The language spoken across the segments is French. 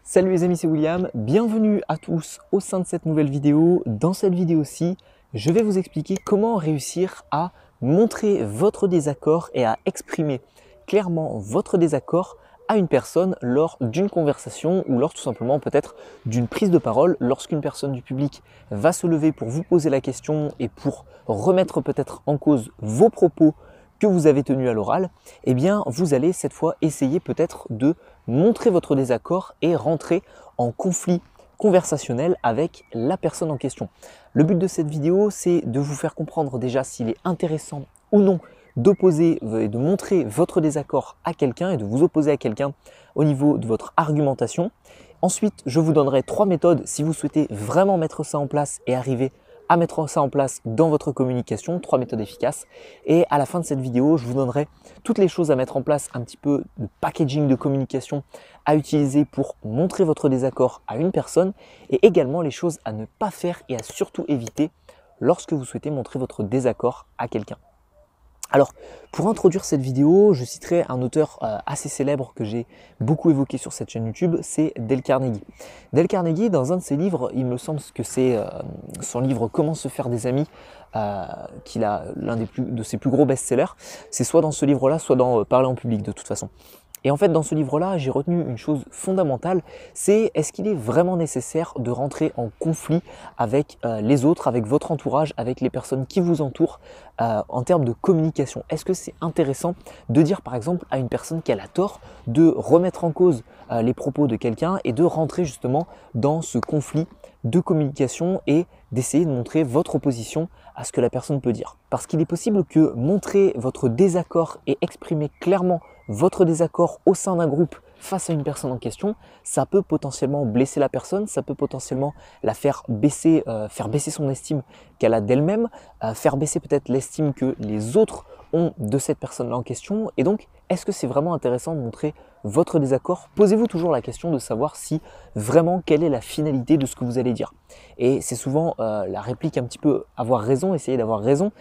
Salut les amis, c'est William, bienvenue à tous au sein de cette nouvelle vidéo. Dans cette vidéo-ci, je vais vous expliquer comment réussir à montrer votre désaccord et à exprimer clairement votre désaccord à une personne lors d'une conversation ou lors tout simplement peut-être d'une prise de parole lorsqu'une personne du public va se lever pour vous poser la question et pour remettre peut-être en cause vos propos que vous avez tenus à l'oral. Eh bien vous allez cette fois essayer peut-être de montrer votre désaccord et rentrer en conflit conversationnel avec la personne en question. Le but de cette vidéo, c'est de vous faire comprendre déjà s'il est intéressant ou non d'opposer et de montrer votre désaccord à quelqu'un et de vous opposer à quelqu'un au niveau de votre argumentation. Ensuite, je vous donnerai 3 méthodes si vous souhaitez vraiment mettre ça en place et arriver à mettre ça en place dans votre communication, 3 méthodes efficaces. Et à la fin de cette vidéo, je vous donnerai toutes les choses à mettre en place, un petit peu de packaging de communication à utiliser pour montrer votre désaccord à une personne et également les choses à ne pas faire et à surtout éviter lorsque vous souhaitez montrer votre désaccord à quelqu'un. Alors, pour introduire cette vidéo, je citerai un auteur assez célèbre que j'ai beaucoup évoqué sur cette chaîne YouTube, c'est Dale Carnegie. Dale Carnegie, dans un de ses livres, il me semble que c'est son livre Comment se faire des amis, qu'il a l'un de ses plus gros best-sellers. C'est soit dans ce livre-là, soit dans Parler en public de toute façon. Et en fait, dans ce livre-là, j'ai retenu une chose fondamentale, c'est est-ce qu'il est vraiment nécessaire de rentrer en conflit avec les autres, avec votre entourage, avec les personnes qui vous entourent en termes de communication? Est-ce que c'est intéressant de dire par exemple à une personne qu'elle a tort, de remettre en cause les propos de quelqu'un et de rentrer justement dans ce conflit de communication et d'essayer de montrer votre opposition à ce que la personne peut dire? Parce qu'il est possible que montrer votre désaccord et exprimer clairement votre désaccord au sein d'un groupe face à une personne en question, ça peut potentiellement blesser la personne, ça peut potentiellement la faire baisser son estime qu'elle a d'elle-même, faire baisser peut-être l'estime que les autres ont de cette personne-là en question. Et donc, est-ce que c'est vraiment intéressant de montrer votre désaccord? Posez-vous toujours la question de savoir si vraiment quelle est la finalité de ce que vous allez dire. Et c'est souvent la réplique un petit peu avoir raison, essayer d'avoir raison.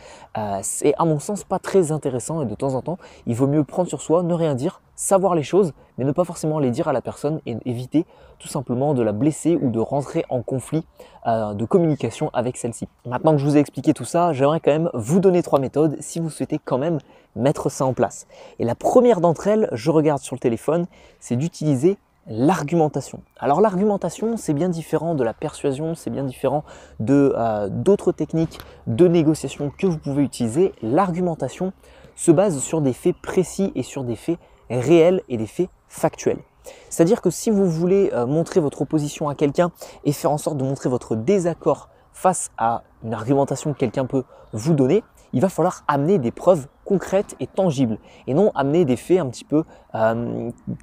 C'est à mon sens pas très intéressant et de temps en temps, il vaut mieux prendre sur soi, ne rien dire, savoir les choses, mais ne pas forcément les dire à la personne et éviter tout simplement de la blesser ou de rentrer en conflit de communication avec celle-ci. Maintenant que je vous ai expliqué tout ça, j'aimerais quand même vous donner 3 méthodes si vous souhaitez quand même mettre ça en place. Et la première d'entre elles, je regarde sur le téléphone, c'est d'utiliser l'argumentation. Alors l'argumentation, c'est bien différent de la persuasion, c'est bien différent de d'autres techniques de négociation que vous pouvez utiliser. L'argumentation se base sur des faits précis et sur des faits réels et des faits factuels. C'est-à-dire que si vous voulez montrer votre opposition à quelqu'un et faire en sorte de montrer votre désaccord face à une argumentation que quelqu'un peut vous donner, il va falloir amener des preuves concrètes et tangibles et non amener des faits un petit peu,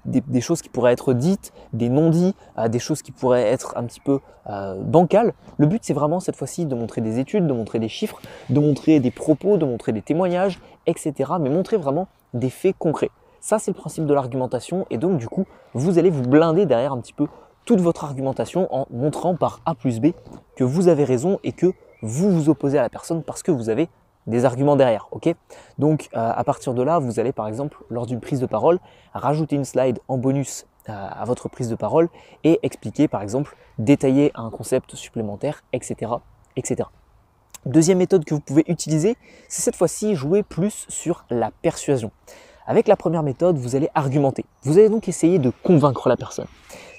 des choses qui pourraient être dites, des non-dits, des choses qui pourraient être un petit peu bancales. Le but, c'est vraiment cette fois-ci de montrer des études, de montrer des chiffres, de montrer des propos, de montrer des témoignages, etc. Mais montrer vraiment des faits concrets. Ça, c'est le principe de l'argumentation et donc du coup, vous allez vous blinder derrière un petit peu toute votre argumentation en montrant par A plus B que vous avez raison et que vous vous opposez à la personne parce que vous avez des arguments derrière, ok? Donc à partir de là, vous allez par exemple, lors d'une prise de parole, rajouter une slide en bonus à votre prise de parole et expliquer par exemple, détailler un concept supplémentaire, etc., etc. Deuxième méthode que vous pouvez utiliser, c'est cette fois-ci jouer plus sur la persuasion. Avec la première méthode, vous allez argumenter. Vous allez donc essayer de convaincre la personne.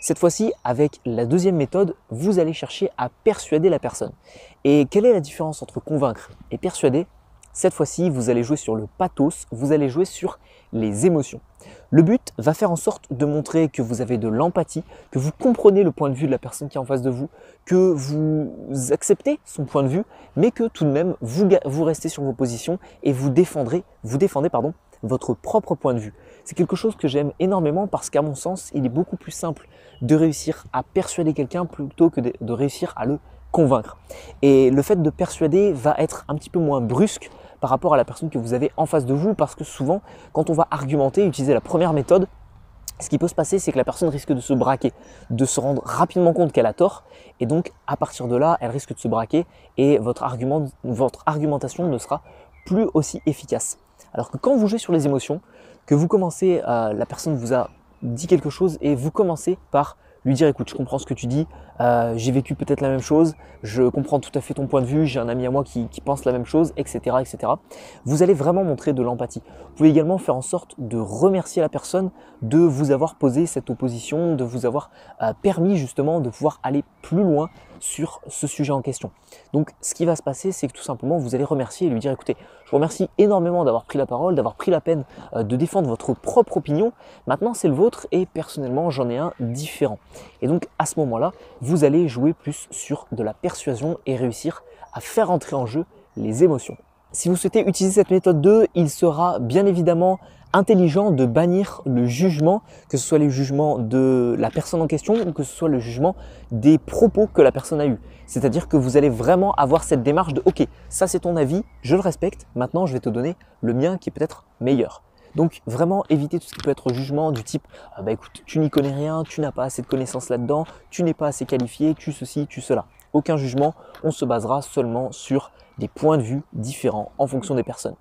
Cette fois-ci, avec la deuxième méthode, vous allez chercher à persuader la personne. Et quelle est la différence entre convaincre et persuader? Cette fois-ci, vous allez jouer sur le pathos, vous allez jouer sur les émotions. Le but va faire en sorte de montrer que vous avez de l'empathie, que vous comprenez le point de vue de la personne qui est en face de vous, que vous acceptez son point de vue, mais que tout de même, vous restez sur vos positions et vous défendez votre propre point de vue. C'est quelque chose que j'aime énormément parce qu'à mon sens, il est beaucoup plus simple de réussir à persuader quelqu'un plutôt que de réussir à le convaincre. Et le fait de persuader va être un petit peu moins brusque par rapport à la personne que vous avez en face de vous parce que souvent, quand on va argumenter, utiliser la première méthode, ce qui peut se passer, c'est que la personne risque de se braquer, de se rendre rapidement compte qu'elle a tort et donc à partir de là, elle risque de se braquer et votre argumentation ne sera plus aussi efficace. Alors que quand vous jouez sur les émotions, que vous commencez, la personne vous a dit quelque chose et vous commencez par lui dire écoute, je comprends ce que tu dis, j'ai vécu peut-être la même chose, je comprends tout à fait ton point de vue, j'ai un ami à moi qui pense la même chose, etc., etc. Vous allez vraiment montrer de l'empathie. Vous pouvez également faire en sorte de remercier la personne de vous avoir posé cette opposition, de vous avoir permis justement de pouvoir aller plus loin sur ce sujet en question. Donc ce qui va se passer, c'est que tout simplement vous allez remercier et lui dire écoutez, je vous remercie énormément d'avoir pris la parole, d'avoir pris la peine de défendre votre propre opinion. Maintenant c'est le vôtre et personnellement j'en ai un différent. Et donc à ce moment-là, vous allez jouer plus sur de la persuasion et réussir à faire entrer en jeu les émotions. Si vous souhaitez utiliser cette méthode 2, il sera bien évidemment intelligent de bannir le jugement, que ce soit le jugement de la personne en question ou que ce soit le jugement des propos que la personne a eu. C'est-à-dire que vous allez vraiment avoir cette démarche de « Ok, ça c'est ton avis, je le respecte, maintenant je vais te donner le mien qui est peut-être meilleur ». Donc vraiment éviter tout ce qui peut être jugement du type « Bah écoute, tu n'y connais rien, tu n'as pas assez de connaissances là-dedans, tu n'es pas assez qualifié, tu ceci, tu cela ». Aucun jugement, on se basera seulement sur des points de vue différents en fonction des personnes.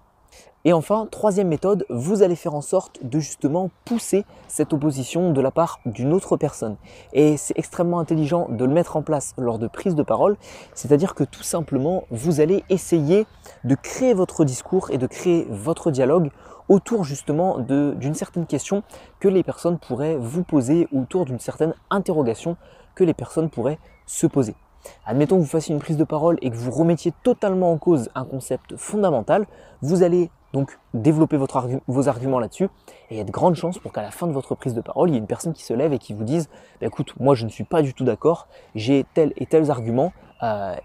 Et enfin, troisième méthode, vous allez faire en sorte de justement pousser cette opposition de la part d'une autre personne. Et c'est extrêmement intelligent de le mettre en place lors de prise de parole, c'est-à-dire que tout simplement, vous allez essayer de créer votre discours et de créer votre dialogue autour justement d'une certaine question que les personnes pourraient vous poser, autour d'une certaine interrogation que les personnes pourraient se poser. Admettons que vous fassiez une prise de parole et que vous remettiez totalement en cause un concept fondamental, vous allez donc développer vos arguments là-dessus et il y a de grandes chances pour qu'à la fin de votre prise de parole, il y ait une personne qui se lève et qui vous dise bah, « écoute, moi je ne suis pas du tout d'accord, j'ai tels et tels arguments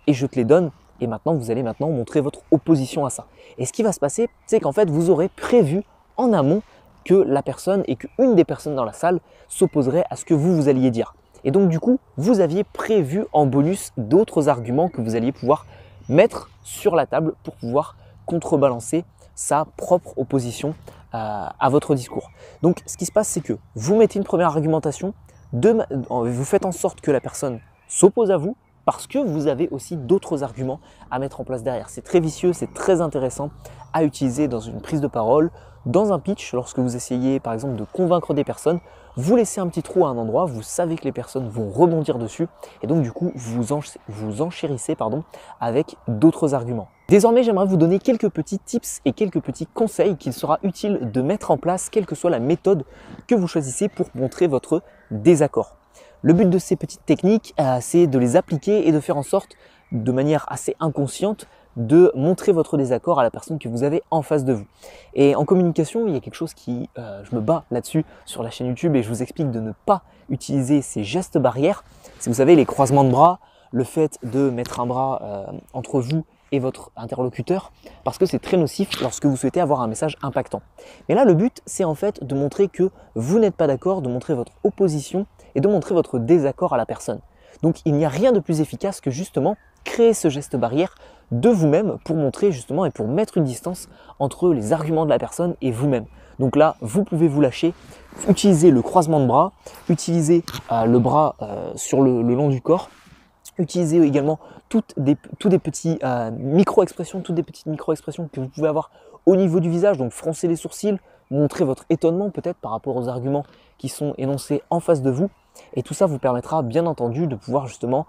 et je te les donne et maintenant vous allez montrer votre opposition à ça ». Et ce qui va se passer, c'est qu'en fait vous aurez prévu en amont que la personne et qu'une des personnes dans la salle s'opposerait à ce que vous alliez dire. Et donc du coup, vous aviez prévu en bonus d'autres arguments que vous alliez pouvoir mettre sur la table pour pouvoir contrebalancer sa propre opposition à votre discours. Donc ce qui se passe, c'est que vous mettez une première argumentation, vous faites en sorte que la personne s'oppose à vous parce que vous avez aussi d'autres arguments à mettre en place derrière. C'est très vicieux, c'est très intéressant à utiliser dans une prise de parole, dans un pitch, lorsque vous essayez par exemple de convaincre des personnes, vous laissez un petit trou à un endroit, vous savez que les personnes vont rebondir dessus et donc du coup vous enchérissez avec d'autres arguments. Désormais, j'aimerais vous donner quelques petits tips et quelques petits conseils qu'il sera utile de mettre en place, quelle que soit la méthode que vous choisissez pour montrer votre désaccord. Le but de ces petites techniques, c'est de les appliquer et de faire en sorte, de manière assez inconsciente, de montrer votre désaccord à la personne que vous avez en face de vous. Et en communication, il y a quelque chose qui, je me bats là-dessus sur la chaîne YouTube et je vous explique de ne pas utiliser ces gestes barrières. Si vous savez, les croisements de bras, le fait de mettre un bras entre vous et votre interlocuteur, parce que c'est très nocif lorsque vous souhaitez avoir un message impactant. Mais là, le but, c'est en fait de montrer que vous n'êtes pas d'accord, de montrer votre opposition et de montrer votre désaccord à la personne. Donc, il n'y a rien de plus efficace que justement créer ce geste barrière de vous-même pour montrer justement et pour mettre une distance entre les arguments de la personne et vous-même. Donc là, vous pouvez vous lâcher, utiliser le croisement de bras, utiliser le bras sur le long du corps, utilisez également toutes des petites micro-expressions que vous pouvez avoir au niveau du visage, donc froncer les sourcils, montrer votre étonnement peut-être par rapport aux arguments qui sont énoncés en face de vous. Et tout ça vous permettra bien entendu de pouvoir justement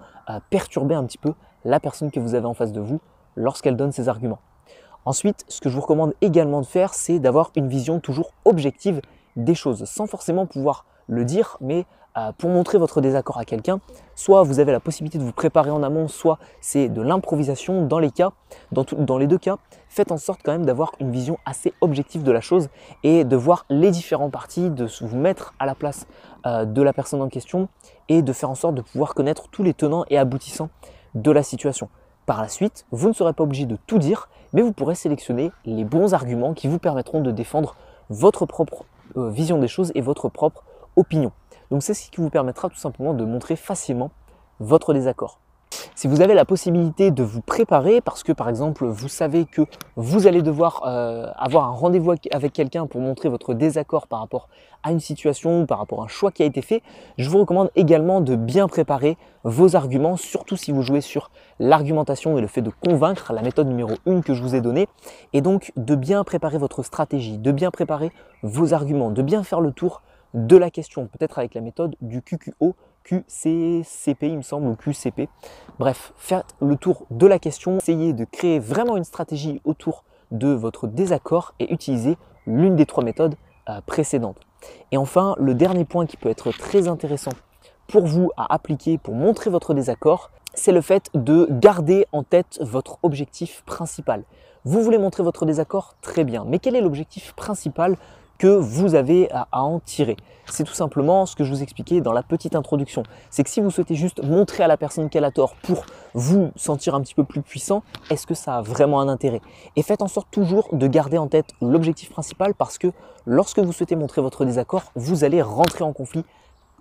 perturber un petit peu la personne que vous avez en face de vous lorsqu'elle donne ses arguments. Ensuite, ce que je vous recommande également de faire, c'est d'avoir une vision toujours objective des choses, sans forcément pouvoir le dire, mais pour montrer votre désaccord à quelqu'un, soit vous avez la possibilité de vous préparer en amont, soit c'est de l'improvisation. Dans les deux cas, faites en sorte quand même d'avoir une vision assez objective de la chose et de voir les différentes parties, de vous mettre à la place de la personne en question et de faire en sorte de pouvoir connaître tous les tenants et aboutissants de la situation. Par la suite, vous ne serez pas obligé de tout dire, mais vous pourrez sélectionner les bons arguments qui vous permettront de défendre votre propre vision des choses et votre propre opinion. Donc c'est ce qui vous permettra tout simplement de montrer facilement votre désaccord. Si vous avez la possibilité de vous préparer parce que par exemple vous savez que vous allez devoir avoir un rendez-vous avec quelqu'un pour montrer votre désaccord par rapport à une situation ou par rapport à un choix qui a été fait, je vous recommande également de bien préparer vos arguments, surtout si vous jouez sur l'argumentation et le fait de convaincre, la méthode numéro 1 que je vous ai donnée, et donc de bien préparer votre stratégie, de bien préparer vos arguments, de bien faire le tour de la question, peut-être avec la méthode du QQO QCCP, il me semble, ou QCP. Bref, faites le tour de la question, essayez de créer vraiment une stratégie autour de votre désaccord et utilisez l'une des 3 méthodes précédentes. Et enfin, le dernier point qui peut être très intéressant pour vous à appliquer pour montrer votre désaccord, c'est le fait de garder en tête votre objectif principal. Vous voulez montrer votre désaccord? Très bien, mais quel est l'objectif principal que vous avez à en tirer? C'est tout simplement ce que je vous expliquais dans la petite introduction. C'est que si vous souhaitez juste montrer à la personne qu'elle a tort pour vous sentir un petit peu plus puissant, est-ce que ça a vraiment un intérêt? Et faites en sorte toujours de garder en tête l'objectif principal parce que lorsque vous souhaitez montrer votre désaccord, vous allez rentrer en conflit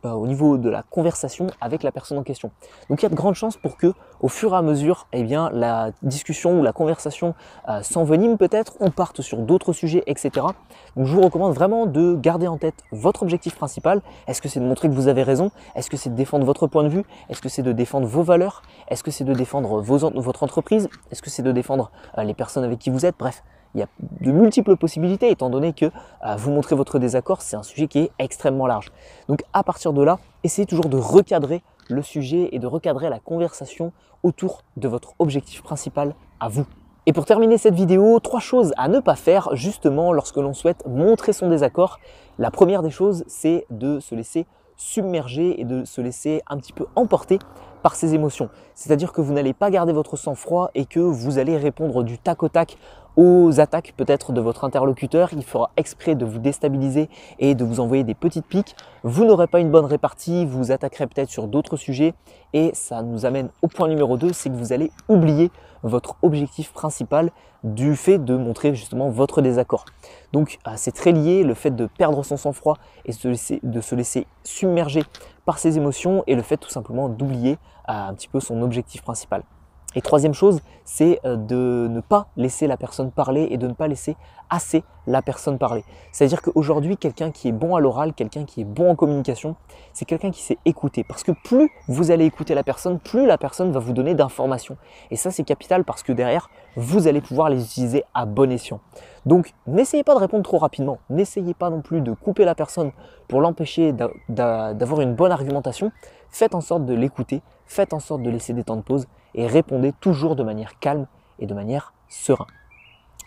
au niveau de la conversation avec la personne en question. Donc il y a de grandes chances pour que, au fur et à mesure, eh bien, la discussion ou la conversation s'envenime peut-être, on parte sur d'autres sujets, etc. Donc je vous recommande vraiment de garder en tête votre objectif principal. Est-ce que c'est de montrer que vous avez raison? Est-ce que c'est de défendre votre point de vue? Est-ce que c'est de défendre vos valeurs? Est-ce que c'est de défendre votre entreprise? Est-ce que c'est de défendre les personnes avec qui vous êtes? Bref. Il y a de multiples possibilités étant donné que vous montrez votre désaccord, c'est un sujet qui est extrêmement large. Donc à partir de là, essayez toujours de recadrer le sujet et de recadrer la conversation autour de votre objectif principal à vous. Et pour terminer cette vidéo, 3 choses à ne pas faire justement lorsque l'on souhaite montrer son désaccord. La première des choses, c'est de se laisser submerger et de se laisser un petit peu emporter par ses émotions. C'est-à-dire que vous n'allez pas garder votre sang-froid et que vous allez répondre du tac au tac aux attaques peut-être de votre interlocuteur. Il fera exprès de vous déstabiliser et de vous envoyer des petites piques. Vous n'aurez pas une bonne répartie, vous attaquerez peut-être sur d'autres sujets et ça nous amène au point numéro 2, c'est que vous allez oublier votre objectif principal du fait de montrer justement votre désaccord. Donc c'est très lié, le fait de perdre son sang-froid et de se laisser submerger par ses émotions et le fait tout simplement d'oublier un petit peu son objectif principal. Et troisième chose, c'est de ne pas laisser la personne parler et de ne pas laisser assez la personne parler. C'est-à-dire qu'aujourd'hui, quelqu'un qui est bon à l'oral, quelqu'un qui est bon en communication, c'est quelqu'un qui sait écouter. Parce que plus vous allez écouter la personne, plus la personne va vous donner d'informations. Et ça, c'est capital parce que derrière, vous allez pouvoir les utiliser à bon escient. Donc, n'essayez pas de répondre trop rapidement. N'essayez pas non plus de couper la personne pour l'empêcher d'avoir une bonne argumentation. Faites en sorte de l'écouter, faites en sorte de laisser des temps de pause et répondez toujours de manière calme et de manière sereine.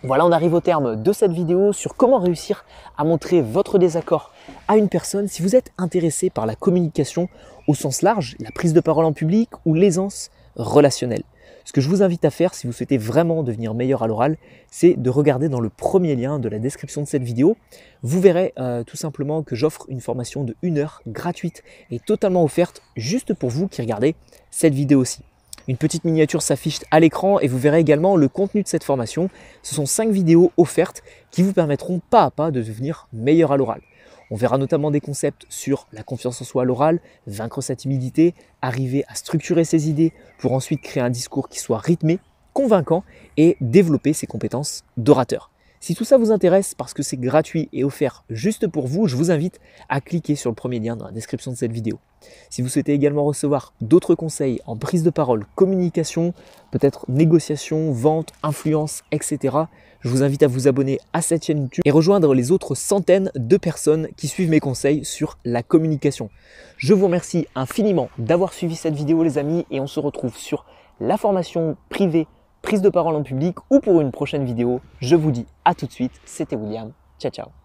Voilà, on arrive au terme de cette vidéo sur comment réussir à montrer votre désaccord à une personne. Si vous êtes intéressé par la communication au sens large, la prise de parole en public ou l'aisance relationnelle, ce que je vous invite à faire si vous souhaitez vraiment devenir meilleur à l'oral, c'est de regarder dans le premier lien de la description de cette vidéo. Vous verrez tout simplement que j'offre une formation de 1 heure gratuite et totalement offerte juste pour vous qui regardez cette vidéo aussi. Une petite miniature s'affiche à l'écran et vous verrez également le contenu de cette formation. Ce sont 5 vidéos offertes qui vous permettront pas à pas de devenir meilleur à l'oral. On verra notamment des concepts sur la confiance en soi à l'oral, vaincre sa timidité, arriver à structurer ses idées pour ensuite créer un discours qui soit rythmé, convaincant et développer ses compétences d'orateur. Si tout ça vous intéresse parce que c'est gratuit et offert juste pour vous, je vous invite à cliquer sur le premier lien dans la description de cette vidéo. Si vous souhaitez également recevoir d'autres conseils en prise de parole, communication, peut-être négociation, vente, influence, etc., je vous invite à vous abonner à cette chaîne YouTube et rejoindre les autres centaines de personnes qui suivent mes conseils sur la communication. Je vous remercie infiniment d'avoir suivi cette vidéo les amis et on se retrouve sur la formation privée prise de parole en public ou pour une prochaine vidéo. Je vous dis à tout de suite, c'était William. Ciao, ciao.